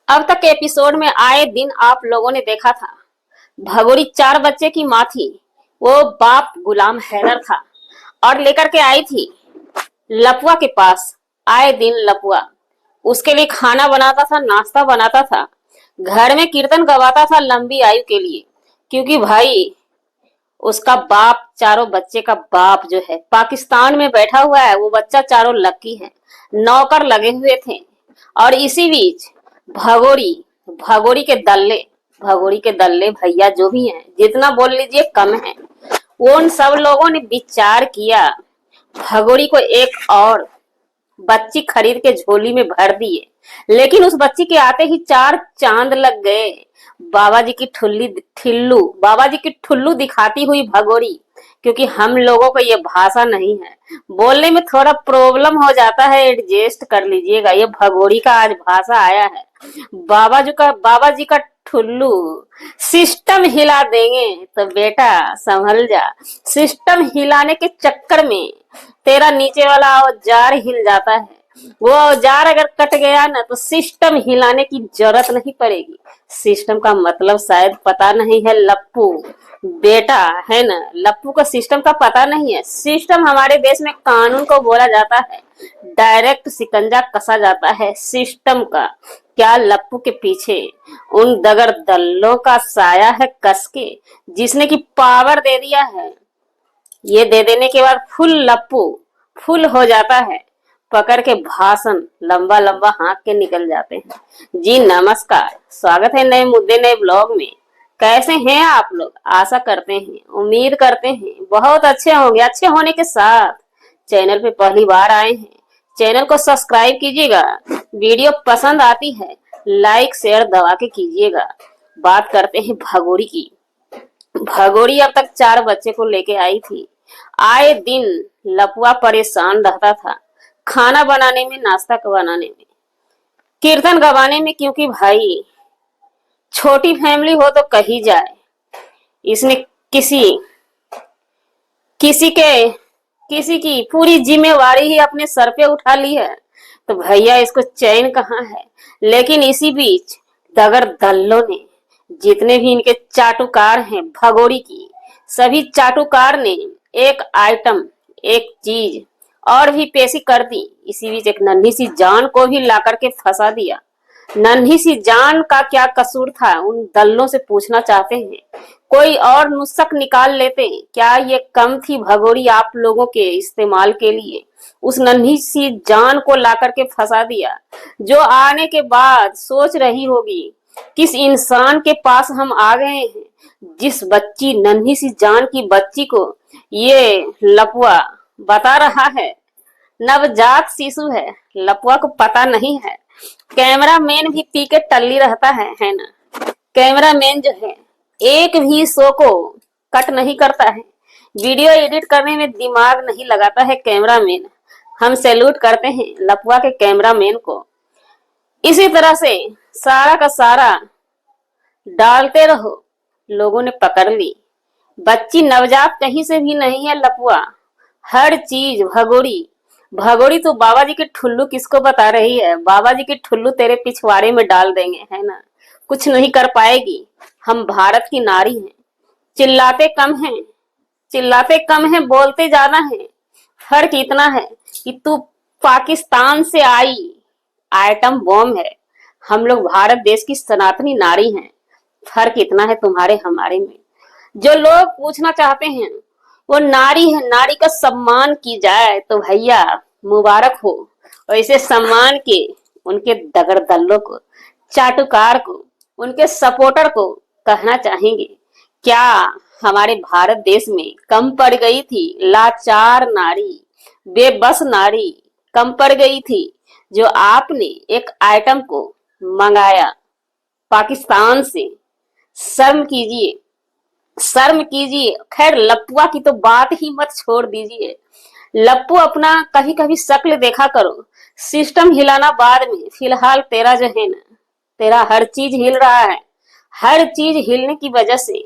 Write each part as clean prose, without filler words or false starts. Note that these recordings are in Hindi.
अब तक के एपिसोड में आए दिन आप लोगों ने देखा था, भगोरी 4 बच्चे की माँ थी। वो बाप गुलाम हैदर था और लेकर के आई थी लपुआ के पास। आए दिन लपुआ उसके लिए खाना बनाता था, नाश्ता बनाता था, घर में कीर्तन गवाता था लंबी आयु के लिए। क्योंकि भाई उसका बाप, चारों बच्चे का बाप जो है पाकिस्तान में बैठा हुआ है। वो बच्चा चारों लकी है, नौकर लगे हुए थे। और इसी बीच भगोरी भगोरी के दल्ले भगोरी के दल्ले भैया जो भी हैं, जितना बोल लीजिए कम है। वो उन सब लोगों ने विचार किया, भगोरी को एक और बच्ची खरीद के झोली में भर दिए। लेकिन उस बच्ची के आते ही 4 चांद लग गए। बाबा जी की ठुल्लू दिखाती हुई भगोरी। क्योंकि हम लोगों को ये भाषा नहीं है, बोलने में थोड़ा प्रॉब्लम हो जाता है, एडजस्ट कर लीजिएगा। ये भगोरी का आज भाषा आया है। बाबा जी का ठुल्लू सिस्टम हिला देंगे तो बेटा संभल जा। सिस्टम हिलाने के चक्कर में तेरा नीचे वाला औजार हिल जाता है। वो औजार अगर कट गया ना तो सिस्टम हिलाने की जरूरत नहीं पड़ेगी। सिस्टम का मतलब शायद पता नहीं है लप्पू बेटा, है ना। लप्पू को सिस्टम का पता नहीं है। सिस्टम हमारे देश में कानून को बोला जाता है। डायरेक्ट शिकंजा कसा जाता है सिस्टम का। क्या लप्पू के पीछे उन दगर दल्लों का साया है कस के, जिसने की पावर दे दिया है। ये दे देने के बाद फुल हो जाता है। पकड़ के भाषण लंबा लंबा हाँक के निकल जाते हैं। जी नमस्कार, स्वागत है नए मुद्दे नए ब्लॉग में। कैसे हैं आप लोग? आशा करते हैं, उम्मीद करते हैं बहुत अच्छे होंगे। अच्छे होने के साथ चैनल पे पहली बार आए हैं, चैनल को सब्सक्राइब कीजिएगा। वीडियो पसंद आती है लाइक शेयर दबा के कीजिएगा। बात करते हैं भगोरी की। भगोरी अब तक 4 बच्चे को लेके आई थी। आए दिन लपुआ परेशान रहता था, खाना बनाने में, नाश्ता बनाने में, कीर्तन गवाने में। क्योंकि भाई छोटी फैमिली हो तो कही जाए, इसने किसी किसी के किसी की पूरी जिम्मेवारी ही अपने सर पे उठा ली है, तो भैया इसको चैन कहाँ है। लेकिन इसी बीच दगर दल्लों ने, जितने भी इनके चाटुकार हैं भगोरी की, सभी चाटुकार ने एक आइटम, एक चीज और भी पेशी कर दी। इसी बीच एक नन्ही सी जान को भी ला करके फंसा दिया। नन्ही सी जान का क्या कसूर था, उन दल्लों से पूछना चाहते हैं। कोई और नुस्ख निकाल लेते, क्या ये कम थी भगोरी आप लोगों के इस्तेमाल के लिए? उस नन्ही सी जान को ला करके फंसा दिया, जो आने के बाद सोच रही होगी किस इंसान के पास हम आ गए हैं। जिस बच्ची, नन्ही सी जान की बच्ची को ये लपुआ बता रहा है नवजात शिशु है, लपुआ को पता नहीं है। कैमरामैन भी पी के टल्ली रहता है ना। कैमरामैन जो है एक भी शो को कट नहीं करता है, वीडियो एडिट करने में दिमाग नहीं लगाता है कैमरामैन। हम सैल्यूट करते हैं लपुआ के कैमरामैन को। इसी तरह से सारा का सारा डालते रहो। लोगों ने पकड़ ली, बच्ची नवजात कहीं से भी नहीं है लपुआ। हर चीज भगोरी तो बाबा जी के ठुल्लू किसको बता रही है? बाबा जी के ठुल्लू तेरे पिछवाड़े में डाल देंगे, है ना। कुछ नहीं कर पाएगी। हम भारत की नारी हैं। चिल्लाते कम हैं, बोलते ज्यादा हैं। फर्क इतना है कि तू पाकिस्तान से आई आइटम बॉम्ब है, हम लोग भारत देश की सनातनी नारी हैं। फर्क इतना है तुम्हारे हमारे में। जो लोग पूछना चाहते हैं वो नारी है, नारी का सम्मान की जाए तो भैया मुबारक हो। वैसे सम्मान के उनके दगर दल्लों को, चाटुकार को, उनके सपोर्टर को कहना चाहेंगे, क्या हमारे भारत देश में कम पड़ गई थी लाचार नारी, बेबस नारी कम पड़ गई थी, जो आपने एक आइटम को मंगाया पाकिस्तान से? शर्म कीजिए, शर्म कीजिए। खैर लपुआ की तो बात ही मत छोड़ दीजिए। लप्पू अपना कभी कभी शक्ल देखा करो, सिस्टम हिलाना बाद में। फिलहाल तेरा जो है ना, तेरा हर चीज हिल रहा है। हर चीज हिलने की वजह से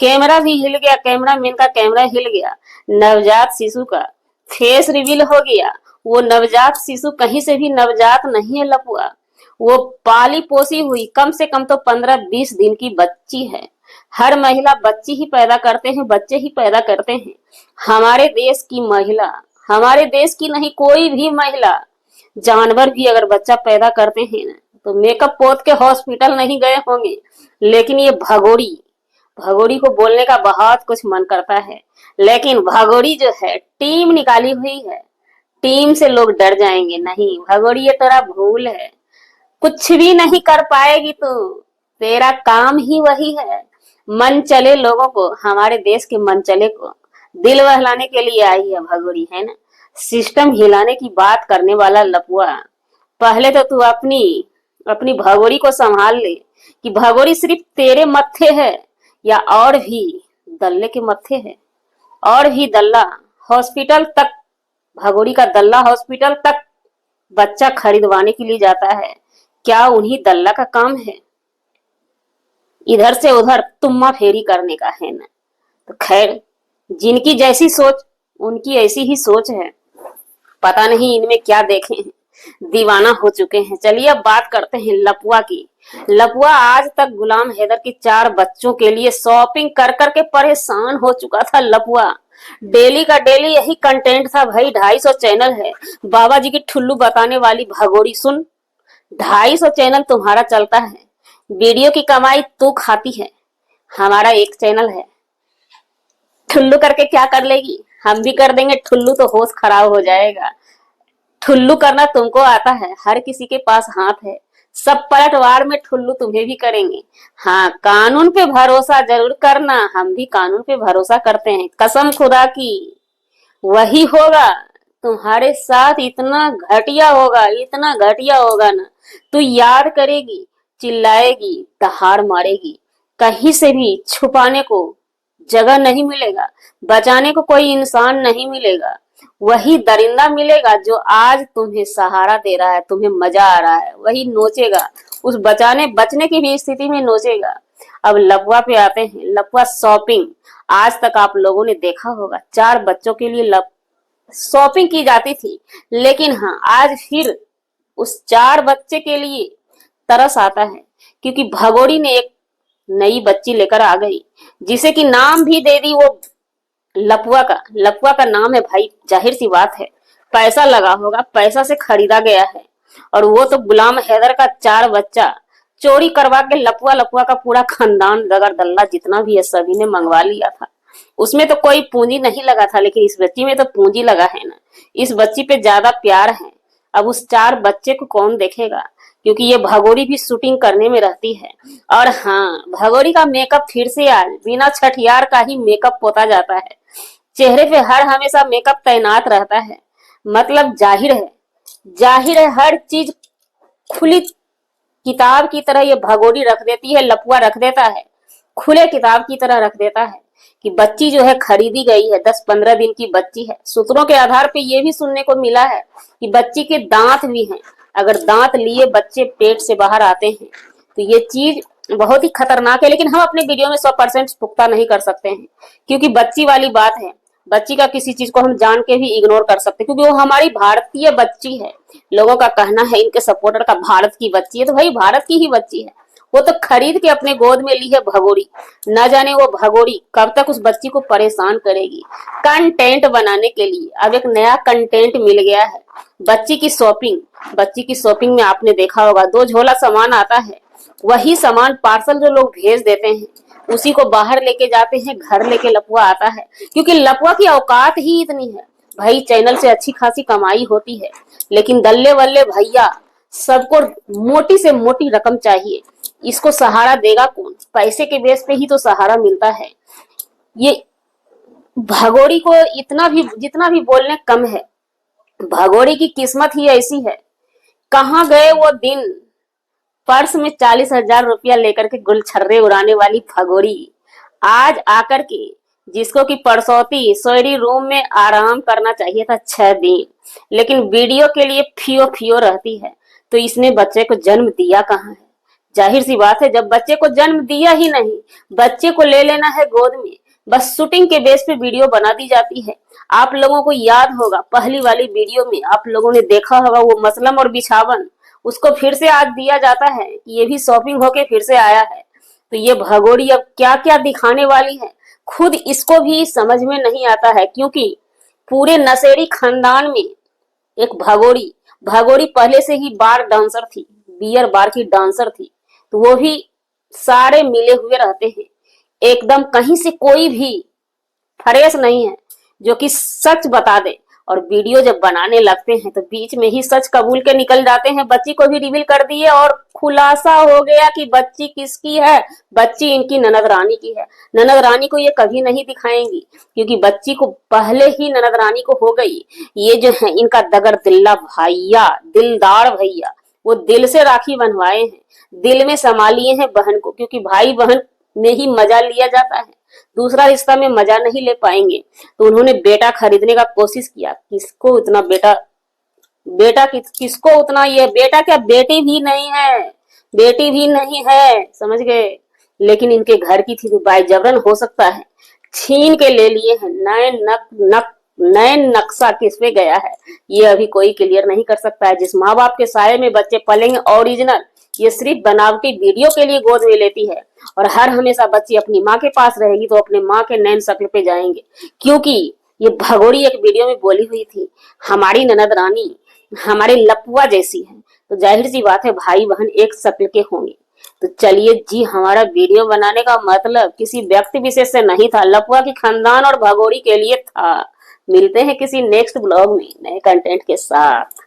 कैमरा भी हिल गया, कैमरामैन का कैमरा हिल गया, नवजात शिशु का फेस रिवील हो गया। वो नवजात शिशु कहीं से भी नवजात नहीं है लपुआ। वो पाली पोसी हुई कम से कम तो 15-20 दिन की बच्ची है। हर महिला बच्ची ही पैदा करते हैं, बच्चे ही पैदा करते हैं। हमारे देश की महिला, हमारे देश की नहीं, कोई भी महिला, जानवर भी अगर बच्चा पैदा करते हैं ना तो मेकअप पोत के हॉस्पिटल नहीं गए होंगे। लेकिन ये भगोड़ी, भगोड़ी को बोलने का बहुत कुछ मन करता है, लेकिन भगोड़ी जो है टीम निकाली हुई है। टीम से लोग डर जाएंगे। नहीं भगोड़ी, ये तेरा भूल है, कुछ भी नहीं कर पाएगी तू। तेरा काम ही वही है, मन चले लोगों को, हमारे देश के मन चले को दिल बहलाने के लिए आई है भगोड़ी, है ना। सिस्टम हिलाने की बात करने वाला लपुआ, पहले तो तू अपनी अपनी भगोड़ी को संभाल ले कि भगोड़ी सिर्फ तेरे मत्थे है या और भी दल्ले के मत्थे है। और भी दल्ला हॉस्पिटल तक, भगोड़ी का दल्ला हॉस्पिटल तक बच्चा खरीदवाने के लिए जाता है। क्या उन्हीं दल्ला का काम है इधर से उधर तुम्मा फेरी करने का, है ना। तो खैर, जिनकी जैसी सोच उनकी ऐसी ही सोच है। पता नहीं इनमें क्या देखे हैं, दीवाना हो चुके हैं। चलिए अब बात करते हैं लपुआ की। लपुआ आज तक गुलाम हैदर के 4 बच्चों के लिए शॉपिंग कर करके परेशान हो चुका था। लपुआ डेली का डेली यही कंटेंट था भाई। 250 चैनल है, बाबा जी की ठुल्लू बताने वाली भगोड़ी सुन। 250 चैनल तुम्हारा चलता है, वीडियो की कमाई तू खाती है, हमारा एक चैनल है। ठुल्लू करके क्या कर लेगी, हम भी कर देंगे ठुल्लू तो होश खराब हो जाएगा। ठुल्लू करना तुमको आता है, हर किसी के पास हाथ है। सब पलटवार में ठुल्लू तुम्हें भी करेंगे। हाँ, कानून पे भरोसा जरूर करना, हम भी कानून पे भरोसा करते हैं, कसम खुदा की वही होगा तुम्हारे साथ। इतना घटिया होगा, इतना घटिया होगा ना, तू याद करेगी, चिल्लाएगी, दहाड़ मारेगी। कहीं से भी छुपाने को जगह नहीं मिलेगा, बचाने को कोई इंसान नहीं मिलेगा। वही दरिंदा मिलेगा जो आज तुम्हें सहारा दे रहा है, तुम्हें मजा आ रहा है, वही नोचेगा, उस बचने की भी स्थिति में नोचेगा। अब लपुआ पे आते हैं। लपुआ शॉपिंग, आज तक आप लोगों ने देखा होगा 4 बच्चों के लिए शॉपिंग की जाती थी। लेकिन हाँ, आज फिर उस 4 बच्चे के लिए तरस आता है, क्योंकि भगोड़ी ने एक नई बच्ची लेकर आ गई, जिसे कि नाम भी दे दी वो लपुआ का। लपुआ का नाम है भाई, जाहिर सी बात है पैसा लगा होगा, पैसा से खरीदा गया है। और वो तो गुलाम हैदर का 4 बच्चा चोरी करवा के लपुआ लपुआ का पूरा खानदान दगर दल्ला जितना भी है सभी ने मंगवा लिया था। उसमें तो कोई पूंजी नहीं लगा था, लेकिन इस बच्ची में तो पूंजी लगा है ना। इस बच्ची पे ज्यादा प्यार है। अब उस 4 बच्चे को कौन देखेगा, क्योंकि ये भगोड़ी भी शूटिंग करने में रहती है। और हाँ, भगोड़ी का मेकअप फिर से आज बिना छठियार का ही मेकअप पोता जाता है। चेहरे पे हर हमेशा मेकअप तैनात रहता है। मतलब जाहिर है हर चीज खुली किताब की तरह ये भगोड़ी रख देती है, लपुआ रख देता है, खुले किताब की तरह रख देता है कि बच्ची जो है खरीदी गई है, 10-15 दिन की बच्ची है। सूत्रों के आधार पे ये भी सुनने को मिला है कि बच्ची के दांत भी हैं। अगर दांत लिए बच्चे पेट से बाहर आते हैं तो ये चीज बहुत ही खतरनाक है। लेकिन हम अपने वीडियो में 100% पुख्ता नहीं कर सकते हैं, क्योंकि बच्ची वाली बात है। बच्ची का किसी चीज को हम जान के भी इग्नोर कर सकते, क्योंकि वो हमारी भारतीय बच्ची है। लोगों का कहना है इनके सपोर्टर का भारत की बच्ची है, तो भाई भारत की ही बच्ची है। वो तो खरीद के अपने गोद में ली है भगोड़ी। न जाने वो भगोड़ी कब तक उस बच्ची को परेशान करेगी कंटेंट बनाने के लिए। अब एक नया कंटेंट मिल गया है, बच्ची की शॉपिंग। बच्ची की शॉपिंग में आपने देखा होगा 2 झोला सामान आता है, वही सामान पार्सल जो लोग भेज देते हैं उसी को बाहर लेके जाते हैं, घर लेके लपुआ आता है। क्योंकि लपुआ की औकात ही इतनी है भाई, चैनल से अच्छी खासी कमाई होती है, लेकिन दल्ले वल्ले भैया सबको मोटी से मोटी रकम चाहिए। इसको सहारा देगा कौन, पैसे के बेस पे ही तो सहारा मिलता है। ये भगोड़ी को जितना भी बोलने कम है। भगोड़ी की किस्मत ही ऐसी है। कहाँ गए वो दिन, पर्स में 40,000 रुपया लेकर के गुलछर्रे उड़ाने वाली भगोड़ी। आज आकर के जिसको कि परसौती सोयरी रूम में आराम करना चाहिए था 6 दिन, लेकिन वीडियो के लिए फियो फियो रहती है। तो इसने बच्चे को जन्म दिया कहाँ है। जाहिर सी बात है, जब बच्चे को जन्म दिया ही नहीं, बच्चे को ले लेना है गोद में, बस शूटिंग के बेस पे वीडियो बना दी जाती है। आप लोगों को याद होगा पहली वाली वीडियो में आप लोगों ने देखा होगा वो मसलम और बिछावन, उसको फिर से आज दिया जाता है कि ये भी शॉपिंग होके फिर से आया है। तो ये भगोड़ी अब क्या क्या दिखाने वाली है, खुद इसको भी समझ में नहीं आता है, क्योंकि पूरे नशेड़ी खानदान में एक भगोड़ी भगोड़ी पहले से ही बार डांसर थी, बियर बार की डांसर थी। तो वो भी सारे मिले हुए रहते हैं, एकदम कहीं से कोई भी फ्रेश नहीं है जो कि सच बता दे। और वीडियो जब बनाने लगते हैं तो बीच में ही सच कबूल के निकल जाते हैं। बच्ची को भी रिवील कर दिए और खुलासा हो गया कि बच्ची किसकी है। बच्ची इनकी ननद रानी की है। ननद रानी को ये कभी नहीं दिखाएंगी, क्योंकि बच्ची को पहले ही ननद रानी को हो गई। ये जो है इनका दगर दिल्ला भैया, दिलदार भैया, वो दिल से राखी बनवाए हैं, दिल में संभालिए हैं बहन को, क्योंकि भाई बहन में ही मजा लिया जाता है, दूसरा रिश्ता में मजा नहीं ले पाएंगे। तो उन्होंने बेटा खरीदने का कोशिश किया। किसको इतना बेटा, किसको उतना, ये बेटा क्या बेटी भी नहीं है, बेटी भी नहीं है, समझ गए। लेकिन इनके घर की थी तो बाय जबरन हो सकता है छीन के ले लिए हैं। नए नक्शा किस पे गया है ये अभी कोई क्लियर नहीं कर सकता है। जिस माँ बाप के साये में बच्चे पलेंगे ओरिजिनल, ये सिर्फ बनावटी वीडियो के लिए गोद में लेती है। और हर हमेशा बच्ची अपनी माँ के पास रहेगी तो अपने माँ के नैन शक्ल पे जाएंगे, क्योंकि ये भगोड़ी एक वीडियो में बोली हुई थी, हमारी ननद रानी हमारे लपुआ जैसी है। तो जाहिर सी बात है भाई बहन एक शक्ल के होंगे। तो चलिए जी, हमारा वीडियो बनाने का मतलब किसी व्यक्ति विशेष से नहीं था, लपुआ की खानदान और भगोड़ी के लिए था। मिलते हैं किसी नेक्स्ट ब्लॉग में नए कंटेंट के साथ।